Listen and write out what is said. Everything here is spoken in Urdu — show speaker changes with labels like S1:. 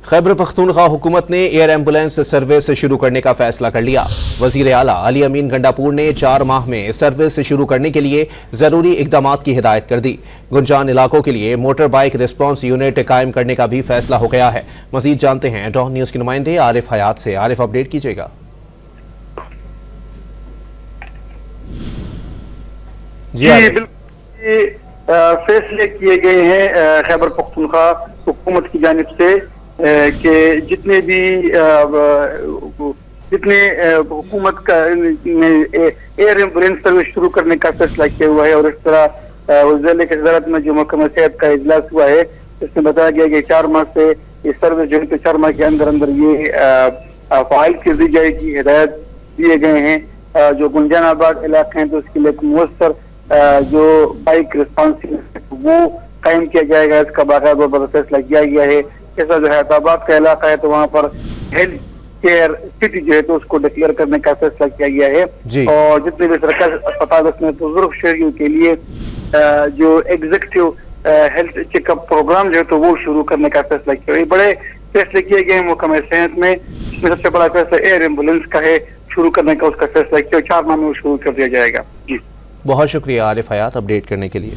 S1: خیبر پختونخوا حکومت نے ایئر ایمبولینس سروس شروع کرنے کا فیصلہ کر لیا۔ وزیر اعلیٰ علی امین گنڈاپور نے 4 ماہ میں سروس شروع کرنے کے لیے ضروری اقدامات کی ہدایت کر دی۔ گنجان علاقوں کے لیے موٹر بائیک ریسپانس یونٹ قائم کرنے کا بھی فیصلہ ہو گیا ہے۔ مزید جانتے ہیں ڈان نیوز کے نمائندے عارف حیات سے۔ عارف، اپڈیٹ کیجیے گا۔
S2: جی بالکل فیصلے کیے گئے ہیں خیبر پختونخوا حکومت کی جانب سے کہ جتنے حکومت کا ایئر ایمبولینس سروس شروع کرنے کا فیصلہ کیا ہوا ہے، اور اس طرح ضلع کی صدارت میں جو محکمہ صحت کا اجلاس ہوا ہے اس میں بتایا گیا کہ 4 ماہ سے یہ سروس جو ہے 4 ماہ کے اندر یہ فعال کر دی جائے گی۔ ہدایت دیے گئے ہیں جو گنجان آباد علاقے ہیں تو اس کے لیے مؤثر جو بائک ریسپانس وہ قائم کیا جائے گا، اس کا باقاعدہ پر فیصلہ کیا گیا ہے۔ ایسا جو حیات آباد کا علاقہ ہے تو وہاں پر ہیلتھ کیئر سٹی جو ہے تو اس کو ڈکلیئر کرنے کا فیصلہ کیا گیا ہے، اور جتنے بھی سرکاری اسپتال اس میں بزرگ شہریوں کے لیے جو executive health check up program جو ہے تو وہ شروع کرنے کا فیصلہ کیا گیا۔ بڑے فیصلے کیے گئے ہیں محکمہ صحت میں، اس میں سب سے بڑا فیصلہ ایئر ایمبولینس کا ہے، شروع کرنے کا اس کا فیصلہ کیا، 4 ماہ میں وہ شروع کر دیا جائے گا۔ جی
S1: بہت شکریہ عارف حیات اپڈیٹ کرنے کے لیے۔